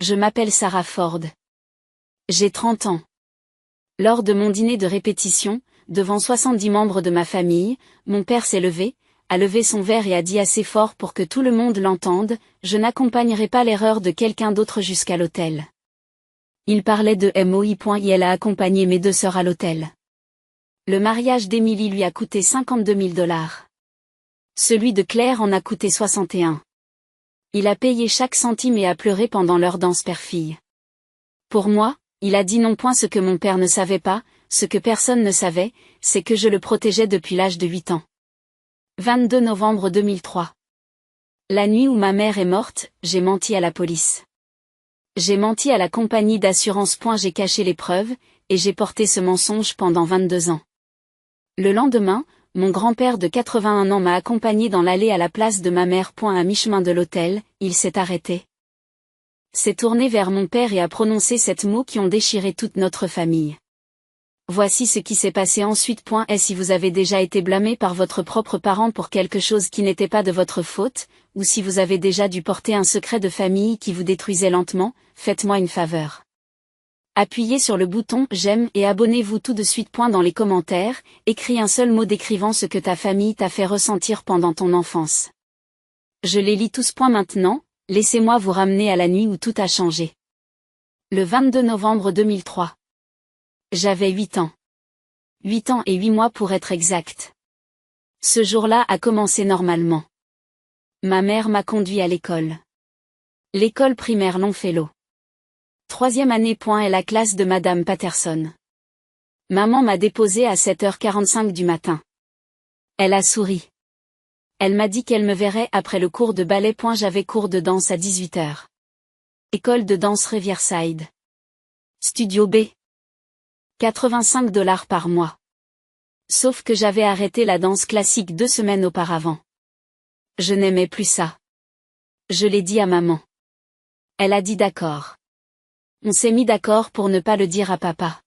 Je m'appelle Sarah Ford. J'ai 30 ans. Lors de mon dîner de répétition, devant 70 membres de ma famille, mon père s'est levé, a levé son verre et a dit assez fort pour que tout le monde l'entende, je n'accompagnerai pas l'erreur de quelqu'un d'autre jusqu'à l'hôtel. Il parlait de moi. Il a accompagné mes 2 sœurs à l'hôtel. Le mariage d'Emily lui a coûté 52 000 $. Celui de Claire en a coûté 61. Il a payé chaque centime et a pleuré pendant leur danse père-fille. Pour moi, il a dit non point ce que mon père ne savait pas, ce que personne ne savait, c'est que je le protégeais depuis l'âge de 8 ans. 22 novembre 2003. La nuit où ma mère est morte, j'ai menti à la police. J'ai menti à la compagnie d'assurance. J'ai caché les preuves, et j'ai porté ce mensonge pendant 22 ans. Le lendemain, mon grand-père de 81 ans m'a accompagné dans l'allée à la place de ma mère. À mi-chemin de l'hôtel, il s'est arrêté. S'est tourné vers mon père et a prononcé 7 mots qui ont déchiré toute notre famille. Voici ce qui s'est passé ensuite. Et si vous avez déjà été blâmé par votre propre parent pour quelque chose qui n'était pas de votre faute, ou si vous avez déjà dû porter un secret de famille qui vous détruisait lentement, faites-moi une faveur. Appuyez sur le bouton « J'aime » et abonnez-vous tout de suite. Dans les commentaires, écris un seul mot décrivant ce que ta famille t'a fait ressentir pendant ton enfance. Je les lis tous. Maintenant, laissez-moi vous ramener à la nuit où tout a changé. Le 22 novembre 2003. J'avais 8 ans. 8 ans et 8 mois pour être exact. Ce jour-là a commencé normalement. Ma mère m'a conduit à l'école. L'école primaire Longfellow. 3e année. Est la classe de Madame Patterson. Maman m'a déposé à 7h45 du matin. Elle a souri. Elle m'a dit qu'elle me verrait après le cours de ballet. J'avais cours de danse à 18h. École de danse Riverside. Studio B. 85 $ par mois. Sauf que j'avais arrêté la danse classique 2 semaines auparavant. Je n'aimais plus ça. Je l'ai dit à maman. Elle a dit d'accord. On s'est mis d'accord pour ne pas le dire à papa.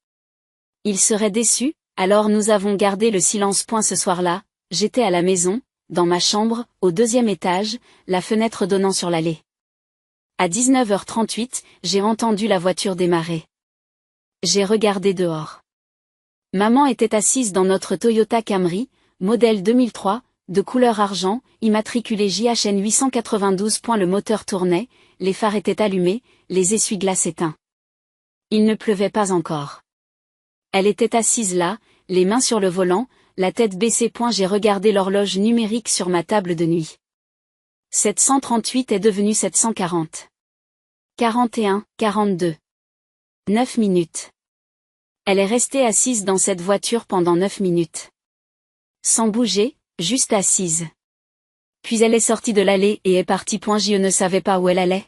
Il serait déçu, alors nous avons gardé le silence. Ce soir-là, j'étais à la maison, dans ma chambre, au 2e étage, la fenêtre donnant sur l'allée. À 19h38, j'ai entendu la voiture démarrer. J'ai regardé dehors. Maman était assise dans notre Toyota Camry, modèle 2003, de couleur argent, immatriculé JHN 892. Le moteur tournait, les phares étaient allumés, les essuie-glaces éteints. Il ne pleuvait pas encore. Elle était assise là, les mains sur le volant, la tête baissée. J'ai regardé l'horloge numérique sur ma table de nuit. 738 est devenu 740. 41, 42. 9 minutes. Elle est restée assise dans cette voiture pendant 9 minutes. Sans bouger, juste assise. Puis elle est sortie de l'allée et est partie. Je ne savais pas où elle allait.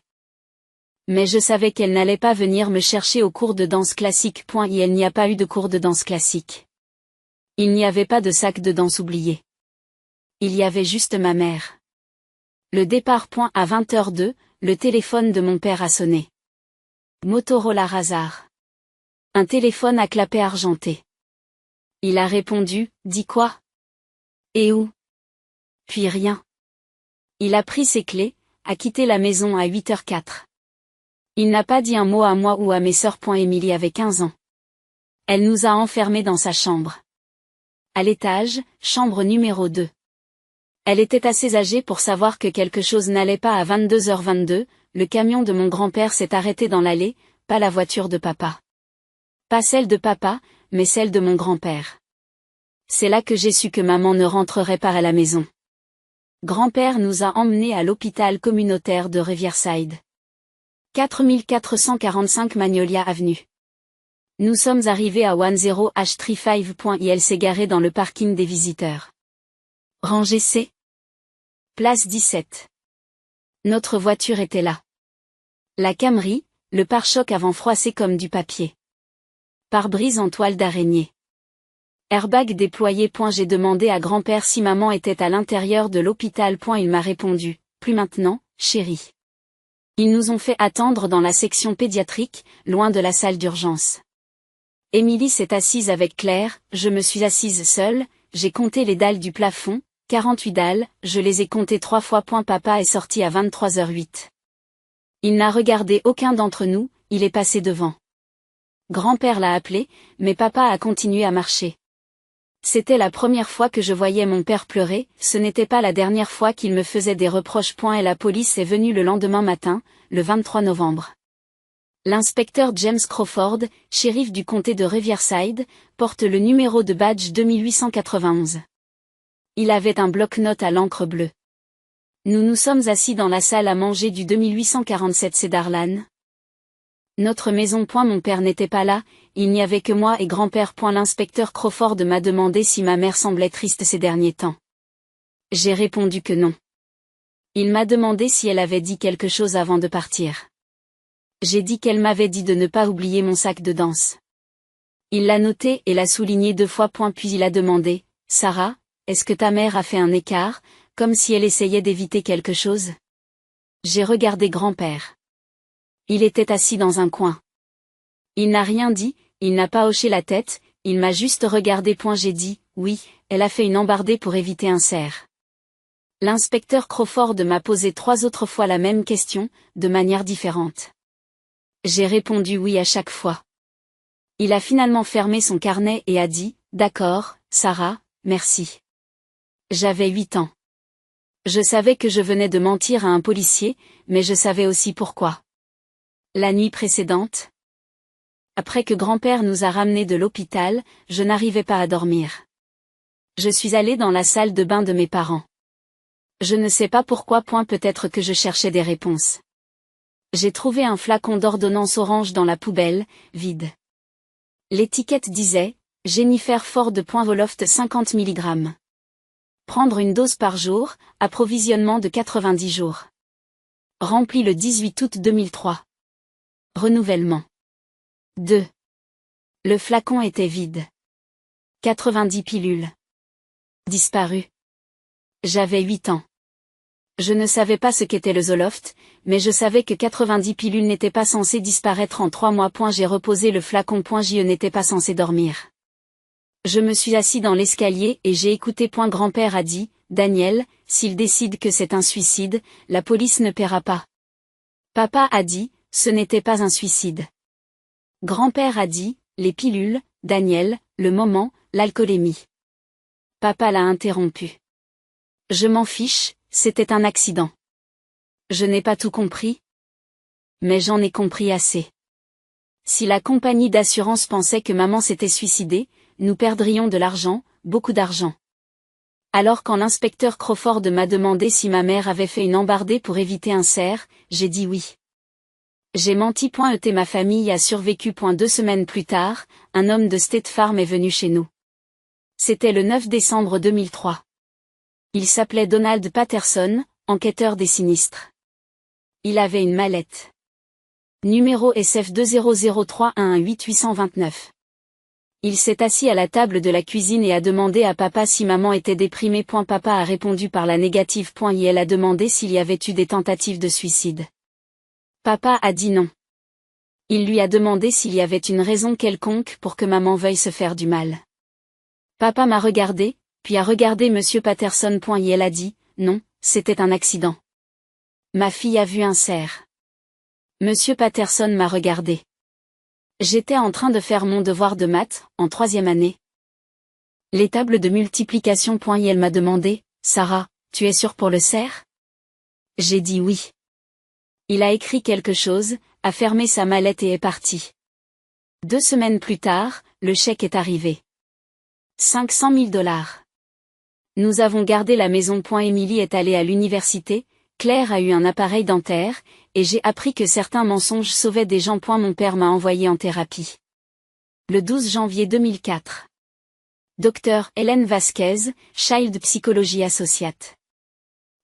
Mais je savais qu'elle n'allait pas venir me chercher au cours de danse classique. Et il n'y a pas eu de cours de danse classique. Il n'y avait pas de sac de danse oublié. Il y avait juste ma mère. Le départ. À 20h02, le téléphone de mon père a sonné. Motorola Razr. Un téléphone à clapet argenté. Il a répondu, dis quoi? Et où? Puis rien. Il a pris ses clés, a quitté la maison à 8h04. Il n'a pas dit un mot à moi ou à mes sœurs. Émilie avait 15 ans. Elle nous a enfermés dans sa chambre. À l'étage, chambre numéro 2. Elle était assez âgée pour savoir que quelque chose n'allait pas. À 22h22, le camion de mon grand-père s'est arrêté dans l'allée, pas la voiture de papa. Pas celle de papa, mais celle de mon grand-père. C'est là que j'ai su que maman ne rentrerait pas à la maison. Grand-père nous a emmenés à l'hôpital communautaire de Riverside. 4445 Magnolia Avenue. Nous sommes arrivés à 10H35. Et elle s'est garée dans le parking des visiteurs. Rangée C. Place 17. Notre voiture était là. La Camry, le pare-choc avant froissé comme du papier. Pare-brise en toile d'araignée. Airbag déployé. J'ai demandé à grand-père si maman était à l'intérieur de l'hôpital. Il m'a répondu, plus maintenant, chérie. Ils nous ont fait attendre dans la section pédiatrique, loin de la salle d'urgence. Émilie s'est assise avec Claire, je me suis assise seule, j'ai compté les dalles du plafond, 48 dalles, je les ai comptées 3 fois. Papa est sorti à 23h08. Il n'a regardé aucun d'entre nous, il est passé devant. Grand-père l'a appelé, mais papa a continué à marcher. C'était la première fois que je voyais mon père pleurer, ce n'était pas la dernière fois qu'il me faisait des reproches. Et la police est venue le lendemain matin, le 23 novembre. L'inspecteur James Crawford, shérif du comté de Riverside, porte le numéro de badge 2891. Il avait un bloc-notes à l'encre bleue. Nous nous sommes assis dans la salle à manger du 2847 Cedar Lane. Notre maison. Mon père n'était pas là, il n'y avait que moi et grand-père. L'inspecteur Crawford m'a demandé si ma mère semblait triste ces derniers temps. J'ai répondu que non. Il m'a demandé si elle avait dit quelque chose avant de partir. J'ai dit qu'elle m'avait dit de ne pas oublier mon sac de danse. Il l'a noté et l'a souligné 2 fois. Puis il a demandé, « Sarah, est-ce que ta mère a fait un écart, comme si elle essayait d'éviter quelque chose ?» J'ai regardé grand-père. Il était assis dans un coin. Il n'a rien dit, il n'a pas hoché la tête, il m'a juste regardé. J'ai dit, « Oui, elle a fait une embardée pour éviter un cerf. » L'inspecteur Crawford m'a posé 3 autres fois la même question, de manière différente. J'ai répondu oui à chaque fois. Il a finalement fermé son carnet et a dit, « D'accord, Sarah, merci. » J'avais 8 ans. Je savais que je venais de mentir à un policier, mais je savais aussi pourquoi. La nuit précédente, après que grand-père nous a ramenés de l'hôpital, je n'arrivais pas à dormir. Je suis allée dans la salle de bain de mes parents. Je ne sais pas pourquoi. Peut-être que je cherchais des réponses. J'ai trouvé un flacon d'ordonnance orange dans la poubelle, vide. L'étiquette disait, Jennifer Ford. Voloft 50 mg. Prendre une dose par jour, approvisionnement de 90 jours. Rempli le 18 août 2003. Renouvellement. 2. Le flacon était vide. 90 pilules. Disparu. J'avais 8 ans. Je ne savais pas ce qu'était le Zoloft, mais je savais que 90 pilules n'étaient pas censées disparaître en 3 mois. J'ai reposé le flacon. Je n'étais pas censé dormir. Je me suis assis dans l'escalier et j'ai écouté. Grand-père a dit, « Daniel, s'il décide que c'est un suicide, la police ne paiera pas. » Papa a dit, « Ce n'était pas un suicide. » Grand-père a dit, « Les pilules, Daniel, le moment, l'alcoolémie. » Papa l'a interrompu. « Je m'en fiche. C'était un accident. » Je n'ai pas tout compris. Mais j'en ai compris assez. Si la compagnie d'assurance pensait que maman s'était suicidée, nous perdrions de l'argent, beaucoup d'argent. Alors quand l'inspecteur Crawford m'a demandé si ma mère avait fait une embardée pour éviter un cerf, j'ai dit oui. J'ai menti. Ma famille a survécu. 2 semaines plus tard, un homme de State Farm est venu chez nous. C'était le 9 décembre 2003. Il s'appelait Donald Patterson, enquêteur des sinistres. Il avait une mallette. Numéro SF 2003118 Il s'est assis à la table de la cuisine et a demandé à papa si maman était déprimée. Papa a répondu par la négative. Et elle a demandé s'il y avait eu des tentatives de suicide. Papa a dit non. Il lui a demandé s'il y avait une raison quelconque pour que maman veuille se faire du mal. Papa m'a regardé, puis a regardé Monsieur Patterson. Et elle a dit, non, c'était un accident. Ma fille a vu un cerf. Monsieur Patterson m'a regardé. J'étais en train de faire mon devoir de maths, en 3e année. Les tables de multiplication. Et elle m'a demandé, Sarah, tu es sûre pour le cerf? J'ai dit oui. Il a écrit quelque chose, a fermé sa mallette et est parti. 2 semaines plus tard, le chèque est arrivé. 500 000 $. Nous avons gardé la maison. Émilie est allée à l'université, Claire a eu un appareil dentaire, et j'ai appris que certains mensonges sauvaient des gens. Mon père m'a envoyé en thérapie. Le 12 janvier 2004. Dr Hélène Vasquez, Child Psychology Associate.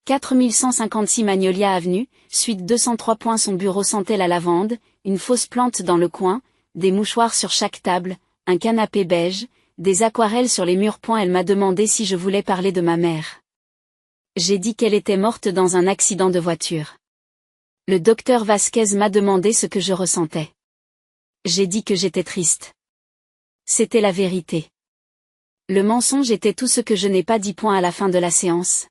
4156 Magnolia Avenue, suite 203. Son bureau sentait la lavande, une fausse plante dans le coin, des mouchoirs sur chaque table, un canapé beige, des aquarelles sur les murs. Elle m'a demandé si je voulais parler de ma mère. J'ai dit qu'elle était morte dans un accident de voiture. Le docteur Vasquez m'a demandé ce que je ressentais. J'ai dit que j'étais triste. C'était la vérité. Le mensonge était tout ce que je n'ai pas dit. À la fin de la séance.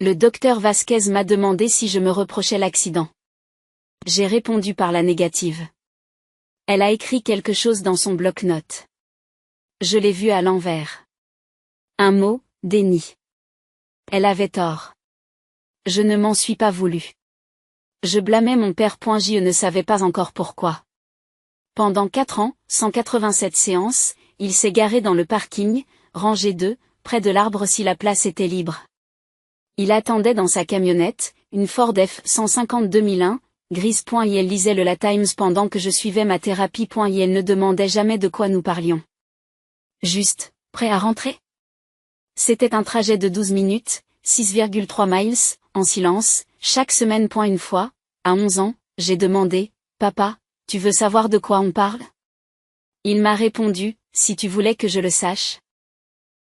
Le docteur Vasquez m'a demandé si je me reprochais l'accident. J'ai répondu par la négative. Elle a écrit quelque chose dans son bloc-notes. Je l'ai vu à l'envers. Un mot, déni. Elle avait tort. Je ne m'en suis pas voulu. Je blâmais mon père. Je ne savais pas encore pourquoi. Pendant 4 ans, 187 séances, il s'est garé dans le parking, rangée 2, près de l'arbre si la place était libre. Il attendait dans sa camionnette, une Ford F-150 2001, grise. Et elle lisait le La Times pendant que je suivais ma thérapie. Et elle ne demandait jamais de quoi nous parlions. Juste, prêt à rentrer? C'était un trajet de 12 minutes, 6,3 miles, en silence, chaque semaine. Une fois, à 11 ans, j'ai demandé, « Papa, tu veux savoir de quoi on parle ?» Il m'a répondu, « Si tu voulais que je le sache.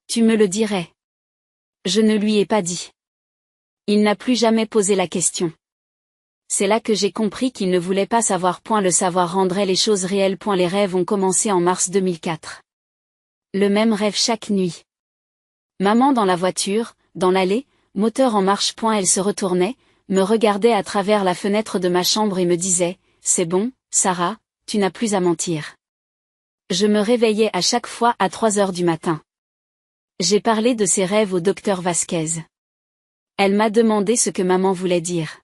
Tu me le dirais. » Je ne lui ai pas dit. Il n'a plus jamais posé la question. C'est là que j'ai compris qu'il ne voulait pas savoir. Le savoir rendrait les choses réelles. Les rêves ont commencé en mars 2004. Le même rêve chaque nuit. Maman dans la voiture, dans l'allée, moteur en marche. Elle se retournait, me regardait à travers la fenêtre de ma chambre et me disait, « C'est bon, Sarah, tu n'as plus à mentir. » Je me réveillais à chaque fois à 3 heures du matin. J'ai parlé de ces rêves au docteur Vasquez. Elle m'a demandé ce que maman voulait dire.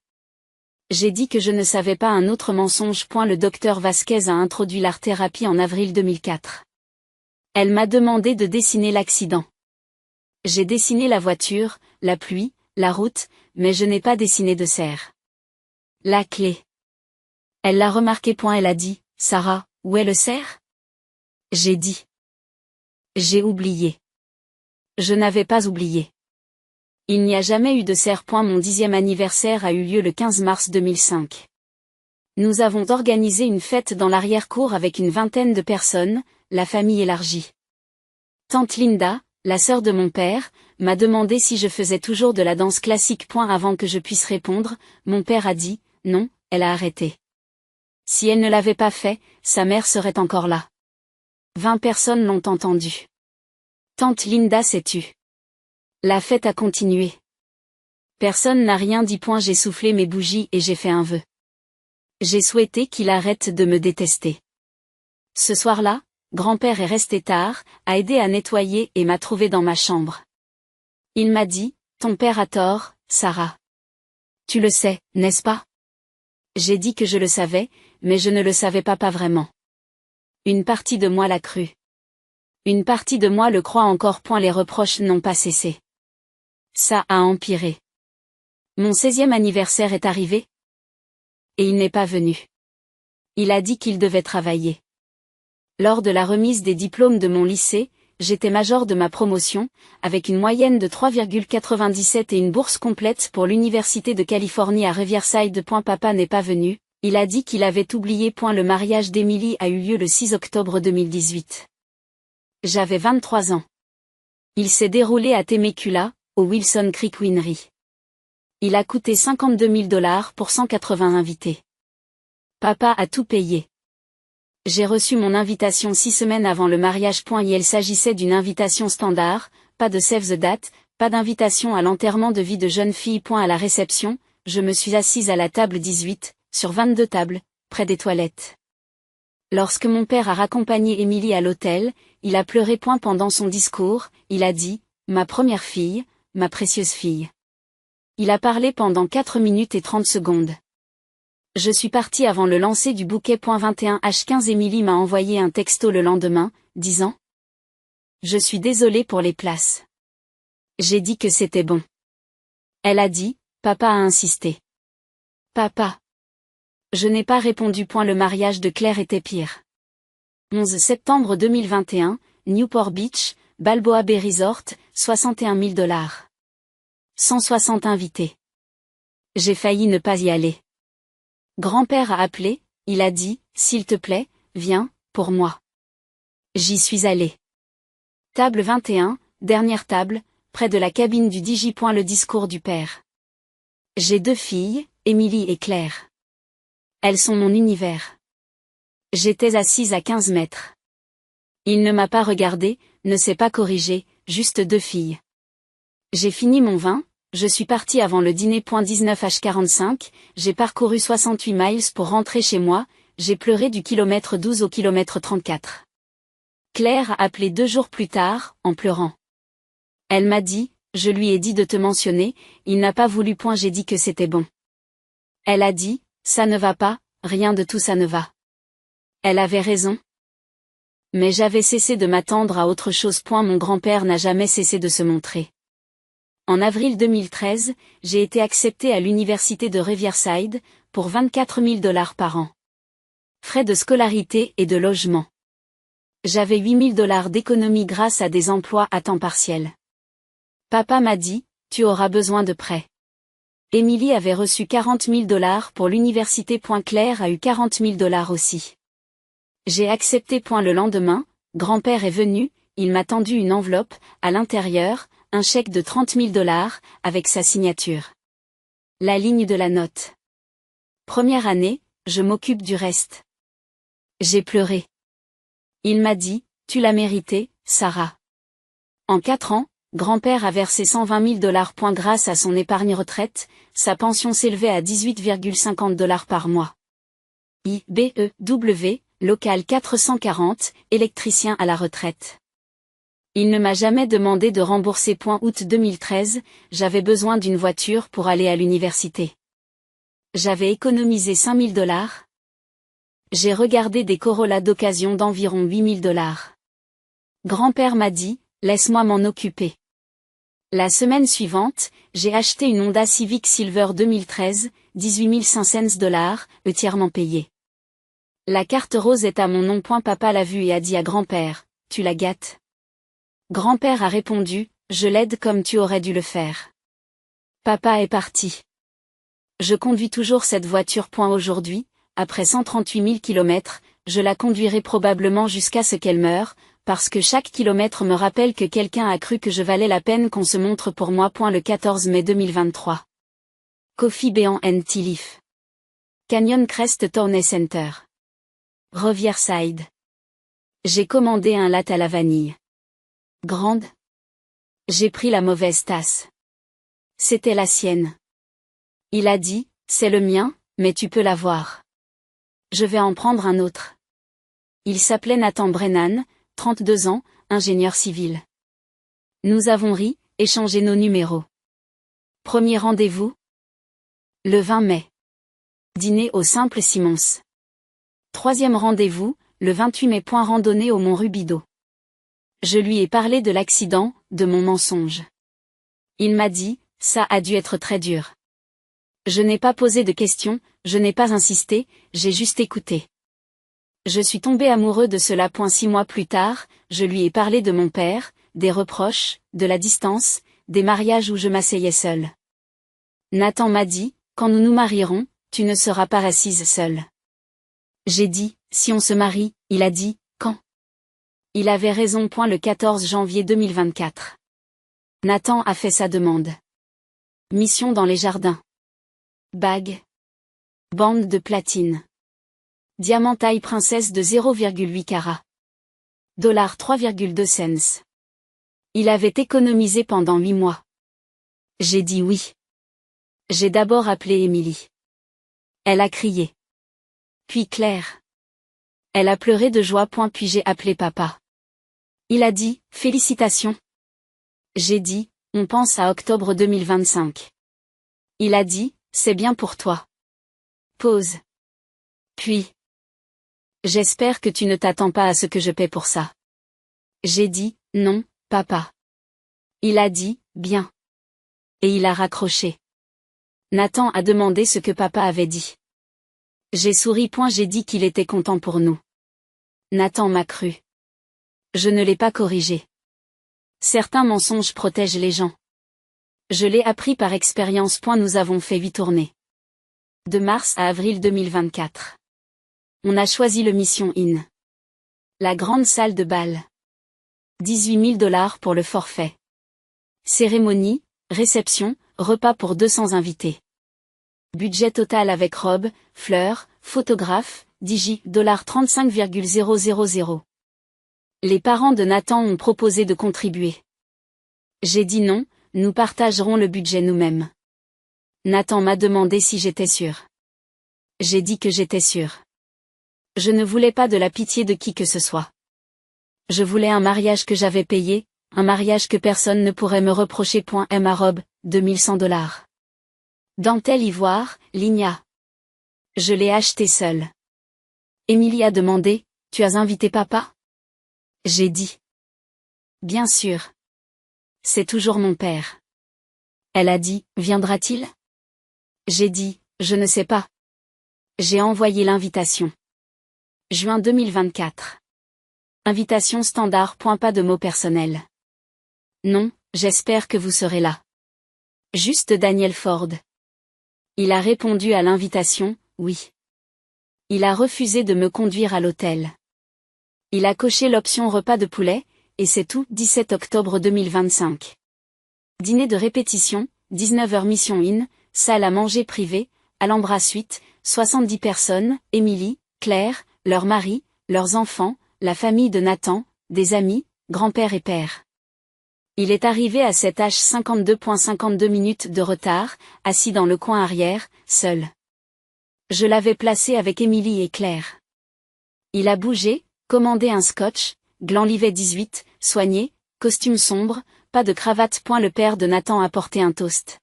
J'ai dit que je ne savais pas. Un autre mensonge. Le docteur Vasquez a introduit l'art-thérapie en avril 2004. Elle m'a demandé de dessiner l'accident. J'ai dessiné la voiture, la pluie, la route, mais je n'ai pas dessiné de serre. La clé. Elle l'a remarqué. Elle a dit, « Sarah, où est le cerf ?» J'ai dit. J'ai oublié. Je n'avais pas oublié. Il n'y a jamais eu de cerf. Mon 10e anniversaire a eu lieu le 15 mars 2005. Nous avons organisé une fête dans l'arrière-cour avec une vingtaine de personnes, la famille élargie. Tante Linda, la sœur de mon père, m'a demandé si je faisais toujours de la danse classique. Avant que je puisse répondre, mon père a dit, non, elle a arrêté. Si elle ne l'avait pas fait, sa mère serait encore là. 20 personnes l'ont entendu. Tante Linda s'est tue. La fête a continué. Personne n'a rien dit. J'ai soufflé mes bougies et j'ai fait un vœu. J'ai souhaité qu'il arrête de me détester. Ce soir-là, grand-père est resté tard, a aidé à nettoyer et m'a trouvé dans ma chambre. Il m'a dit, « Ton père a tort, Sarah. Tu le sais, n'est-ce pas ?» J'ai dit que je le savais, mais je ne le savais pas vraiment. Une partie de moi l'a cru. Une partie de moi le croit encore. Les reproches n'ont pas cessé. Ça a empiré. Mon 16e anniversaire est arrivé. Et il n'est pas venu. Il a dit qu'il devait travailler. Lors de la remise des diplômes de mon lycée, j'étais major de ma promotion, avec une moyenne de 3,97 et une bourse complète pour l'Université de Californie à Riverside. Papa n'est pas venu, il a dit qu'il avait oublié. Le mariage d'Emily a eu lieu le 6 octobre 2018. J'avais 23 ans. Il s'est déroulé à Temecula, au Wilson Creek Winery. Il a coûté $52 000 pour 180 invités. Papa a tout payé. J'ai reçu mon invitation 6 semaines avant le mariage. Et il s'agissait d'une invitation standard, pas de save the date, pas d'invitation à l'enterrement de vie de jeune fille. À la réception, je me suis assise à la table 18, sur 22 tables, près des toilettes. Lorsque mon père a raccompagné Emily à l'hôtel, il a pleuré. Pendant son discours, il a dit, « Ma première fille, ma précieuse fille. » Il a parlé pendant 4 minutes et 30 secondes. Je suis partie avant le lancer du bouquet. 21h15 Emily m'a envoyé un texto le lendemain, disant « Je suis désolée pour les places. » J'ai dit que c'était bon. Elle a dit, « Papa a insisté. » Papa. Je n'ai pas répondu. Le mariage de Claire était pire. 11 septembre 2021, Newport Beach, Balboa Bay Resort, $61 000. 160 invités. J'ai failli ne pas y aller. Grand-père a appelé, il a dit, « S'il te plaît, viens, pour moi. » J'y suis allé. Table 21, dernière table, près de la cabine du DJ. Le discours du père. J'ai 2 filles, Emily et Claire. Elles sont mon univers. J'étais assise à 15 mètres. Il ne m'a pas regardé, ne s'est pas corrigé, juste 2 filles. J'ai fini mon vin, je suis parti avant le dîner. 19h45, j'ai parcouru 68 miles pour rentrer chez moi, j'ai pleuré du kilomètre 12 au kilomètre 34. Claire a appelé 2 jours plus tard, en pleurant. Elle m'a dit, je lui ai dit de te mentionner, il n'a pas voulu. J'ai dit que c'était bon. Elle a dit, ça ne va pas, rien de tout ça ne va. Elle avait raison. Mais j'avais cessé de m'attendre à autre chose. Mon grand-père n'a jamais cessé de se montrer. En avril 2013, j'ai été accepté à l'université de Riverside, pour $24 000 par an. Frais de scolarité et de logement. J'avais $8 000 d'économie grâce à des emplois à temps partiel. Papa m'a dit, tu auras besoin de prêts. Émilie avait reçu $40 000 pour l'université. Claire a eu $40 000 aussi. J'ai accepté. Le lendemain, grand-père est venu, il m'a tendu une enveloppe, à l'intérieur, un chèque de $30 000, avec sa signature. La ligne de la note. Première année, je m'occupe du reste. J'ai pleuré. Il m'a dit, tu l'as mérité, Sarah. En 4 ans, grand-père a versé $120 000. Grâce à son épargne retraite, sa pension s'élevait à $18,50 par mois. IBEW, local 440, électricien à la retraite. Il ne m'a jamais demandé de rembourser. Août 2013, j'avais besoin d'une voiture pour aller à l'université. J'avais économisé $5 000. J'ai regardé des Corolla d'occasion d'environ $8 000. Grand-père m'a dit, laisse-moi m'en occuper. La semaine suivante, j'ai acheté une Honda Civic Silver 2013, $18,500, entièrement payé. La carte rose est à mon nom. Papa l'a vue et a dit à grand-père, tu la gâtes. Grand-père a répondu, je l'aide comme tu aurais dû le faire. Papa est parti. Je conduis toujours cette voiture. Aujourd'hui, après 138 000 km, je la conduirai probablement jusqu'à ce qu'elle meure, parce que chaque kilomètre me rappelle que quelqu'un a cru que je valais la peine qu'on se montre pour moi. Le 14 mai 2023. Coffee Bean & Tea Leaf. Canyon Crest Town Center. Riverside. J'ai commandé un latte à la vanille. Grande. J'ai pris la mauvaise tasse. C'était la sienne. Il a dit, c'est le mien, mais tu peux l'avoir. Je vais en prendre un autre. Il s'appelait Nathan Brennan, 32 ans, ingénieur civil. Nous avons ri, échangé nos numéros. Premier rendez-vous. Le 20 mai. Dîner au Simple Simons. Troisième rendez-vous, le 28 mai. Randonnée au Mont Rubidoux. Je lui ai parlé de l'accident, de mon mensonge. Il m'a dit, ça a dû être très dur. Je n'ai pas posé de questions, je n'ai pas insisté, j'ai juste écouté. Je suis tombé amoureux de cela. 6 mois plus tard, je lui ai parlé de mon père, des reproches, de la distance, des mariages où je m'asseyais seule. Nathan m'a dit, quand nous nous marierons, tu ne seras pas assise seule. J'ai dit, si on se marie, il a dit, quand? Il avait raison. Le 14 janvier 2024. Nathan a fait sa demande. Mission dans les jardins. Bague. Bande de platine. Diamant taille princesse de 0,8 carats. $3,2 cents. Il avait économisé pendant 8 mois. J'ai dit oui. J'ai d'abord appelé Émilie. Elle a crié. Puis Claire. Elle a pleuré de joie. Puis j'ai appelé papa. Il a dit, félicitations. J'ai dit, on pense à octobre 2025. Il a dit, c'est bien pour toi. Pause. Puis. J'espère que tu ne t'attends pas à ce que je paie pour ça. J'ai dit, non, papa. Il a dit, bien. Et il a raccroché. Nathan a demandé ce que papa avait dit. J'ai souri. J'ai dit qu'il était content pour nous. Nathan m'a cru. Je ne l'ai pas corrigé. Certains mensonges protègent les gens. Je l'ai appris par expérience. Nous avons fait 8 tournées. De mars à avril 2024. On a choisi le Mission Inn. La grande salle de bal. $18 000 pour le forfait. Cérémonie, réception, repas pour 200 invités. Budget total avec robe, fleurs, photographe, digi, $35,000. Les parents de Nathan ont proposé de contribuer. J'ai dit non, nous partagerons le budget nous-mêmes. Nathan m'a demandé si j'étais sûre. J'ai dit que j'étais sûre. Je ne voulais pas de la pitié de qui que ce soit. Je voulais un mariage que j'avais payé, un mariage que personne ne pourrait me reprocher. Ma robe, $2100. Dentelle ivoire, Ligna. Je l'ai achetée seule. Émilie a demandé, tu as invité papa? J'ai dit. Bien sûr. C'est toujours mon père. Elle a dit, viendra-t-il? J'ai dit, je ne sais pas. J'ai envoyé l'invitation. Juin 2024. Invitation standard. Pas de mots personnels. Non, j'espère que vous serez là. Juste Daniel Ford. Il a répondu à l'invitation, oui. Il a refusé de me conduire à l'hôtel. Il a coché l'option repas de poulet, et c'est tout. 17 octobre 2025. Dîner de répétition, 19h Mission Inn, salle à manger privée, Alhambra Suite, 70 personnes, Émilie, Claire, leur mari, leurs enfants, la famille de Nathan, des amis, grand-père et père. Il est arrivé à 7h52.52 minutes de retard, assis dans le coin arrière, seul. Je l'avais placé avec Émilie et Claire. Il a bougé, commandé un scotch, Glenlivet 18, soigné, costume sombre, pas de cravate. Le père de Nathan a porté un toast.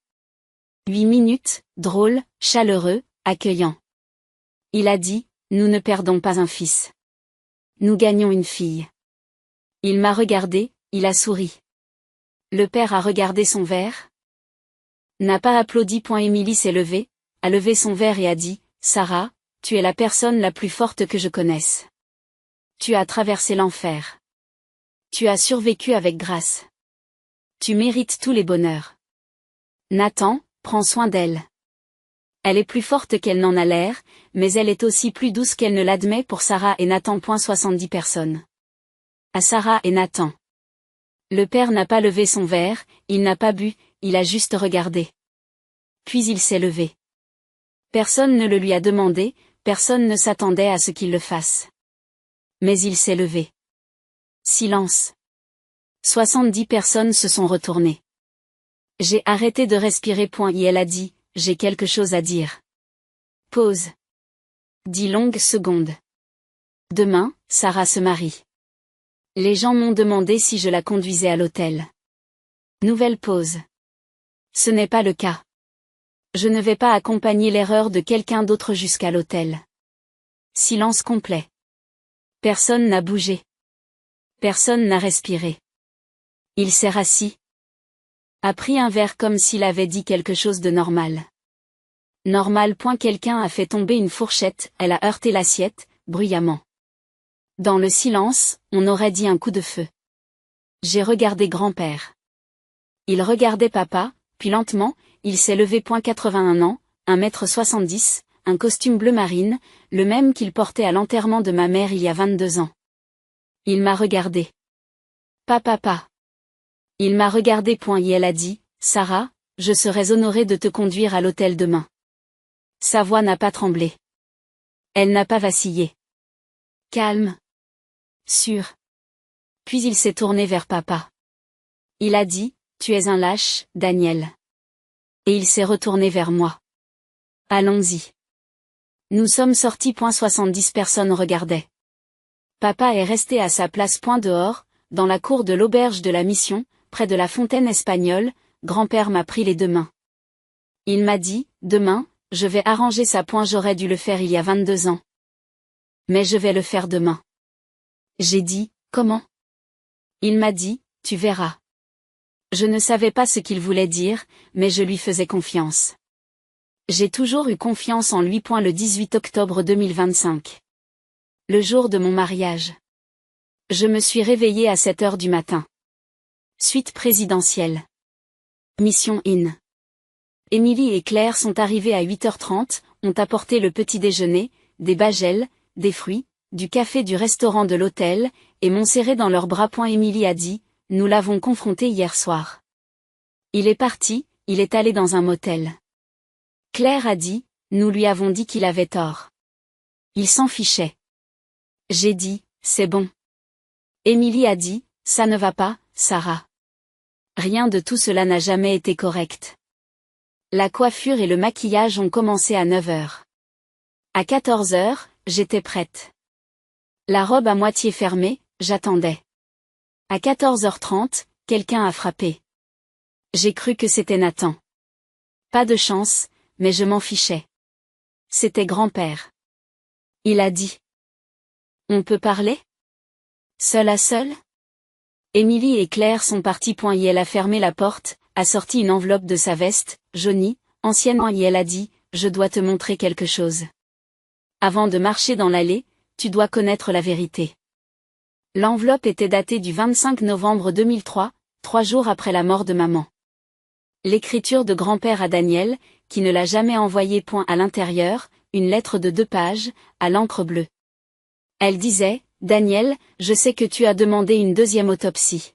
8 minutes, drôle, chaleureux, accueillant. Il a dit, nous ne perdons pas un fils. Nous gagnons une fille. Il m'a regardé, il a souri. Le père a regardé son verre. N'a pas applaudi. Émilie s'est levée, a levé son verre et a dit, Sarah, tu es la personne la plus forte que je connaisse. Tu as traversé l'enfer. Tu as survécu avec grâce. Tu mérites tous les bonheurs. Nathan, prends soin d'elle. Elle est plus forte qu'elle n'en a l'air, mais elle est aussi plus douce qu'elle ne l'admet. Pour Sarah et Nathan. 70 personnes. À Sarah et Nathan. Le père n'a pas levé son verre, il n'a pas bu, il a juste regardé. Puis il s'est levé. Personne ne le lui a demandé, personne ne s'attendait à ce qu'il le fasse. Mais il s'est levé. Silence. 70 personnes se sont retournées. J'ai arrêté de respirer. Et elle a dit, j'ai quelque chose à dire. Pause. 10 longues secondes. Demain, Sarah se marie. Les gens m'ont demandé si je la conduisais à l'hôtel. Nouvelle pause. Ce n'est pas le cas. Je ne vais pas accompagner l'erreur de quelqu'un d'autre jusqu'à l'hôtel. Silence complet. Personne n'a bougé. Personne n'a respiré. Il s'est rassis. A pris un verre comme s'il avait dit quelque chose de normal. Normal. Quelqu'un a fait tomber une fourchette, elle a heurté l'assiette, bruyamment. Dans le silence, on aurait dit un coup de feu. J'ai regardé grand-père. Il regardait papa, puis lentement, il s'est levé. 81 ans, 1m70, un costume bleu marine, le même qu'il portait à l'enterrement de ma mère il y a 22 ans. Il m'a regardé. Papa. Il m'a regardé. Et elle a dit, Sarah, je serais honorée de te conduire à l'hôtel demain. Sa voix n'a pas tremblé. Elle n'a pas vacillé. Calme. Sûr. Puis il s'est tourné vers papa. Il a dit, tu es un lâche, Daniel. Et il s'est retourné vers moi. Allons-y. Nous sommes sortis. 70 personnes regardaient. Papa est resté à sa place. Dehors, dans la cour de l'auberge de la Mission, près de la fontaine espagnole, grand-père m'a pris les deux mains. Il m'a dit, demain, je vais arranger ça. J'aurais dû le faire il y a 22 ans. Mais je vais le faire demain. J'ai dit, comment? Il m'a dit, tu verras. Je ne savais pas ce qu'il voulait dire, mais je lui faisais confiance. J'ai toujours eu confiance en lui. Le 18 octobre 2025. Le jour de mon mariage. Je me suis réveillée à 7h du matin. Suite présidentielle. Mission Inn. Émilie et Claire sont arrivées à 8h30, ont apporté le petit déjeuner, des bagels, des fruits, du café du restaurant de l'hôtel, et m'ont serré dans leurs bras. Émilie a dit, nous l'avons confronté hier soir. Il est parti, il est allé dans un motel. Claire a dit, nous lui avons dit qu'il avait tort. Il s'en fichait. J'ai dit, c'est bon. Émilie a dit, ça ne va pas, Sarah. Rien de tout cela n'a jamais été correct. La coiffure et le maquillage ont commencé à 9 heures. À 14 heures, j'étais prête. La robe à moitié fermée, j'attendais. À 14h30, quelqu'un a frappé. J'ai cru que c'était Nathan. Pas de chance, mais je m'en fichais. C'était grand-père. Il a dit. On peut parler? Seul à seul? Émilie et Claire sont parties. Elle a fermé la porte, a sorti une enveloppe de sa veste, jaunie, anciennement et elle a dit, je dois te montrer quelque chose. Avant de marcher dans l'allée, tu dois connaître la vérité. L'enveloppe était datée du 25 novembre 2003, 3 jours après la mort de maman. L'écriture de grand-père à Daniel, qui ne l'a jamais envoyée. À l'intérieur, une lettre de 2 pages, à l'encre bleue. Elle disait, Daniel, je sais que tu as demandé une deuxième autopsie.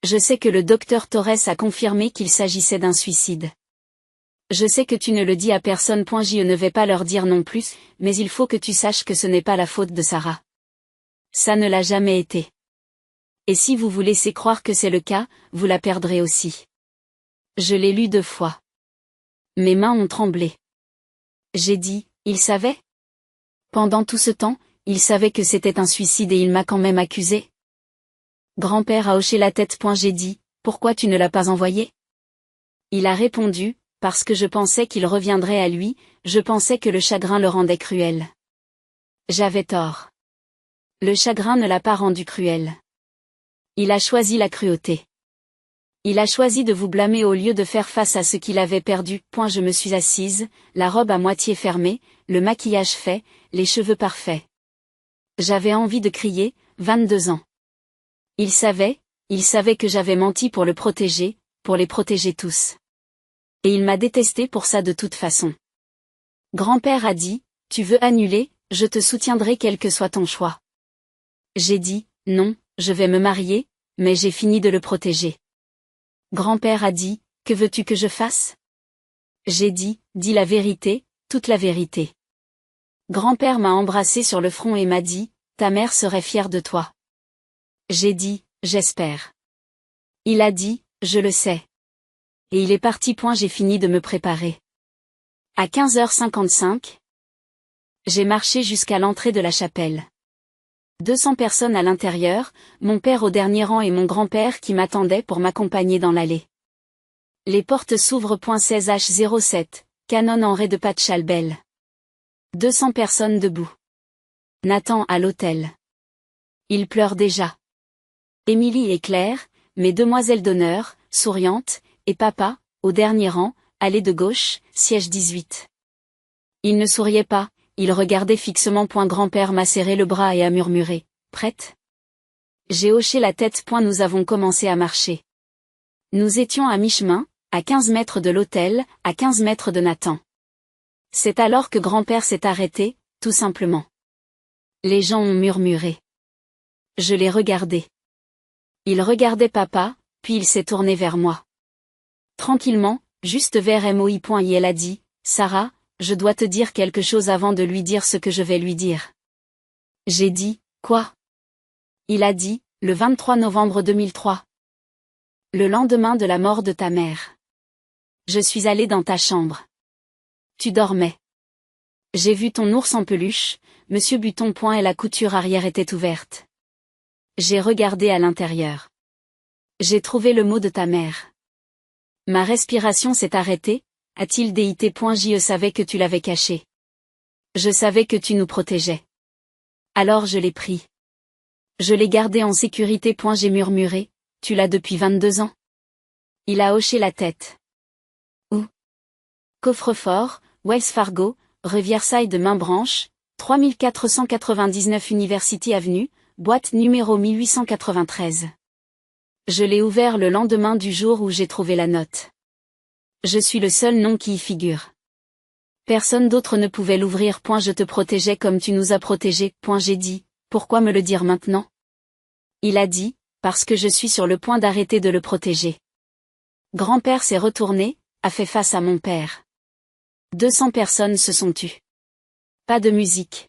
Je sais que le docteur Torres a confirmé qu'il s'agissait d'un suicide. Je sais que tu ne le dis à personne. Je ne vais pas leur dire non plus, mais il faut que tu saches que ce n'est pas la faute de Sarah. Ça ne l'a jamais été. Et si vous vous laissez croire que c'est le cas, vous la perdrez aussi. Je l'ai lu 2 fois. Mes mains ont tremblé. J'ai dit, il savait? Pendant tout ce temps, il savait que c'était un suicide et il m'a quand même accusé. Grand-père a hoché la tête. J'ai dit, pourquoi tu ne l'as pas envoyé? Il a répondu, parce que je pensais qu'il reviendrait à lui, je pensais que le chagrin le rendait cruel. J'avais tort. Le chagrin ne l'a pas rendu cruel. Il a choisi la cruauté. Il a choisi de vous blâmer au lieu de faire face à ce qu'il avait perdu. Je me suis assise, la robe à moitié fermée, le maquillage fait, les cheveux parfaits. J'avais envie de crier, 22 ans. Il savait que j'avais menti pour le protéger, pour les protéger tous. Et il m'a détesté pour ça de toute façon. Grand-père a dit, tu veux annuler, je te soutiendrai quel que soit ton choix. J'ai dit, non, je vais me marier, mais j'ai fini de le protéger. Grand-père a dit, que veux-tu que je fasse? J'ai dit, dis la vérité, toute la vérité. Grand-père m'a embrassé sur le front et m'a dit, ta mère serait fière de toi. J'ai dit, j'espère. Il a dit, je le sais. Et il est parti. J'ai fini de me préparer. À 15h55, j'ai marché jusqu'à l'entrée de la chapelle. 200 personnes à l'intérieur, mon père au dernier rang et mon grand-père qui m'attendait pour m'accompagner dans l'allée. Les portes s'ouvrent. 16h07, canon en ré de Patchalbel. 200 personnes debout. Nathan à l'hôtel. Il pleure déjà. Émilie et Claire, mes demoiselles d'honneur, souriantes, et papa, au dernier rang, allée de gauche, siège 18. Il ne souriait pas, il regardait fixement. Grand-père m'a serré le bras et a murmuré, prête? J'ai hoché la tête. Nous avons commencé à marcher. Nous étions à mi-chemin, à 15 mètres de l'hôtel, à 15 mètres de Nathan. C'est alors que grand-père s'est arrêté, tout simplement. Les gens ont murmuré. Je l'ai regardé. Il regardait papa, puis il s'est tourné vers moi. Tranquillement, juste vers moi. Et elle a dit, Sarah, je dois te dire quelque chose avant de lui dire ce que je vais lui dire. J'ai dit, quoi? Il a dit, le 23 novembre 2003. Le lendemain de la mort de ta mère. Je suis allée dans ta chambre. Tu dormais. J'ai vu ton ours en peluche, Monsieur Buton. Et la couture arrière était ouverte. J'ai regardé à l'intérieur. J'ai trouvé le mot de ta mère. Ma respiration s'est arrêtée, a-t-il dit. Je savais que tu l'avais caché. Je savais que tu nous protégeais. Alors je l'ai pris. Je l'ai gardé en sécurité. J'ai murmuré, tu l'as depuis 22 ans? Il a hoché la tête. Où? Coffre-fort, Wells Fargo, Riverside de Mainbranche, 3499 University Avenue, boîte numéro 1893. Je l'ai ouvert le lendemain du jour où j'ai trouvé la note. Je suis le seul nom qui y figure. Personne d'autre ne pouvait l'ouvrir. Je te protégeais comme tu nous as protégés. J'ai dit, pourquoi me le dire maintenant? Il a dit, parce que je suis sur le point d'arrêter de le protéger. Grand-père s'est retourné, a fait face à mon père. 200 personnes se sont tues. Pas de musique.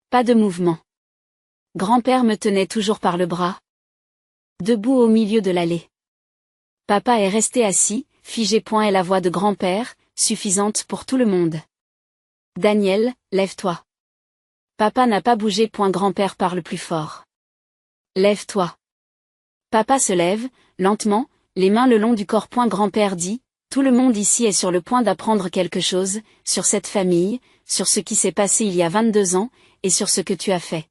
Pas de mouvement. Grand-père me tenait toujours par le bras. Debout au milieu de l'allée. Papa est resté assis, figé. Et la voix de grand-père, suffisante pour tout le monde. Daniel, lève-toi. Papa n'a pas bougé. Grand-père parle plus fort. Lève-toi. Papa se lève, lentement, les mains le long du corps. Grand-père dit, tout le monde ici est sur le point d'apprendre quelque chose, sur cette famille, sur ce qui s'est passé il y a 22 ans, et sur ce que tu as fait.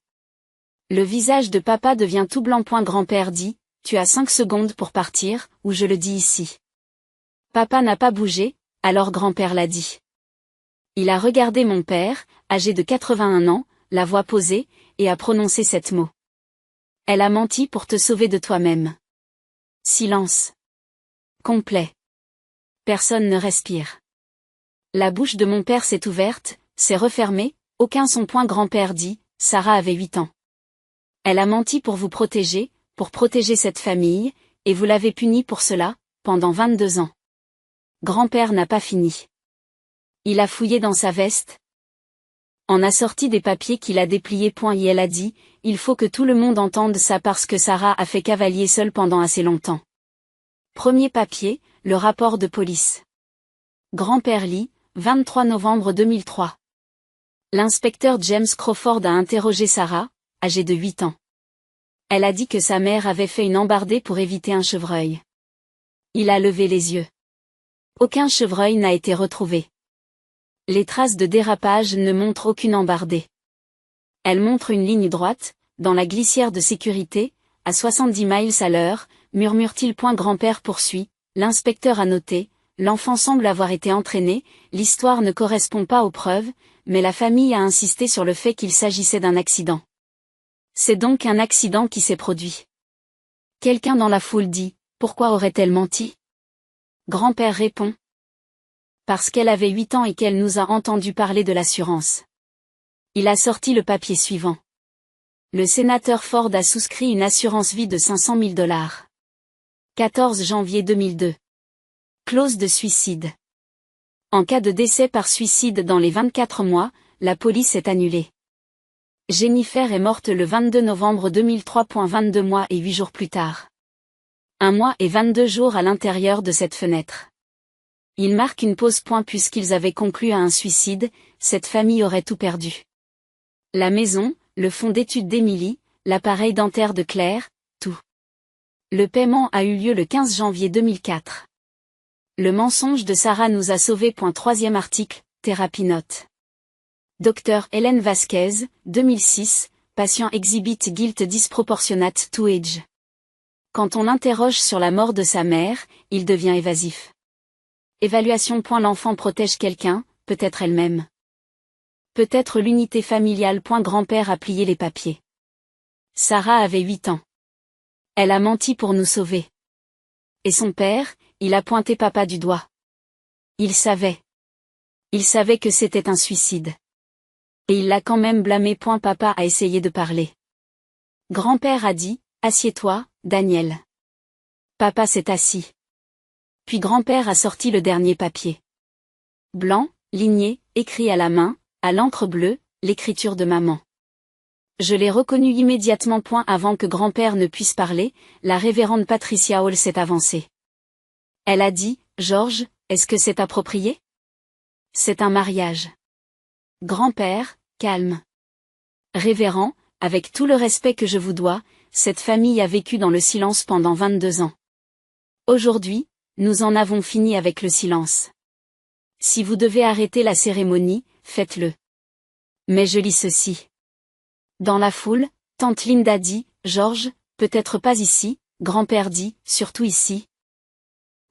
Le visage de papa devient tout blanc. Grand-père dit, tu as 5 secondes pour partir, ou je le dis ici. Papa n'a pas bougé, alors grand-père l'a dit. Il a regardé mon père, âgé de 81 ans, la voix posée, et a prononcé cette mot. Elle a menti pour te sauver de toi-même. Silence. Complet. Personne ne respire. La bouche de mon père s'est ouverte, s'est refermée, aucun son. Grand-père dit, Sarah avait 8 ans. Elle a menti pour vous protéger, pour protéger cette famille, et vous l'avez punie pour cela, pendant 22 ans. Grand-père n'a pas fini. Il a fouillé dans sa veste, en a sorti des papiers qu'il a dépliés. Et elle a dit, il faut que tout le monde entende ça parce que Sarah a fait cavalier seule pendant assez longtemps. Premier papier, le rapport de police. Grand-père lit, 23 novembre 2003. L'inspecteur James Crawford a interrogé Sarah, âgée de 8 ans. Elle a dit que sa mère avait fait une embardée pour éviter un chevreuil. Il a levé les yeux. Aucun chevreuil n'a été retrouvé. Les traces de dérapage ne montrent aucune embardée. Elles montrent une ligne droite, dans la glissière de sécurité, à 70 miles à l'heure, murmure-t-il. Grand-père poursuit, l'inspecteur a noté, l'enfant semble avoir été entraîné, l'histoire ne correspond pas aux preuves, mais la famille a insisté sur le fait qu'il s'agissait d'un accident. C'est donc un accident qui s'est produit. Quelqu'un dans la foule dit, pourquoi aurait-elle menti? Grand-père répond. Parce qu'elle avait 8 ans et qu'elle nous a entendu parler de l'assurance. Il a sorti le papier suivant. Le sénateur Ford a souscrit une assurance vie de $500 000. 14 janvier 2002. Clause de suicide. En cas de décès par suicide dans les 24 mois, la police est annulée. Jennifer est morte le 22 novembre 2003. 22 mois et 8 jours plus tard. 1 mois et 22 jours à l'intérieur de cette fenêtre. Il marque une pause. Puisqu'ils avaient conclu à un suicide, cette famille aurait tout perdu. La maison, le fonds d'études d'Emily, l'appareil dentaire de Claire, tout. Le paiement a eu lieu le 15 janvier 2004. Le mensonge de Sarah nous a sauvés. Troisième article, thérapie note. Dr Hélène Vasquez, 2006, patient exhibit guilt disproportionate to age. Quand on l'interroge sur la mort de sa mère, il devient évasif. Évaluation. L'enfant protège quelqu'un, peut-être elle-même. Peut-être l'unité familiale. Grand-père a plié les papiers. Sarah avait 8 ans. Elle a menti pour nous sauver. Et son père, il a pointé papa du doigt. Il savait. Il savait que c'était un suicide. Et il l'a quand même blâmé. Papa a essayé de parler. Grand-père a dit, assieds-toi, Daniel. Papa s'est assis. Puis grand-père a sorti le dernier papier. Blanc, ligné, écrit à la main, à l'encre bleue, l'écriture de maman. Je l'ai reconnu immédiatement. Avant que grand-père ne puisse parler, la révérende Patricia Hall s'est avancée. Elle a dit, George, est-ce que c'est approprié? C'est un mariage. Grand-père, calme. Révérend, avec tout le respect que je vous dois, cette famille a vécu dans le silence pendant 22 ans. Aujourd'hui, nous en avons fini avec le silence. Si vous devez arrêter la cérémonie, faites-le. Mais je lis ceci. Dans la foule, tante Linda dit, George, peut-être pas ici, grand-père dit, surtout ici.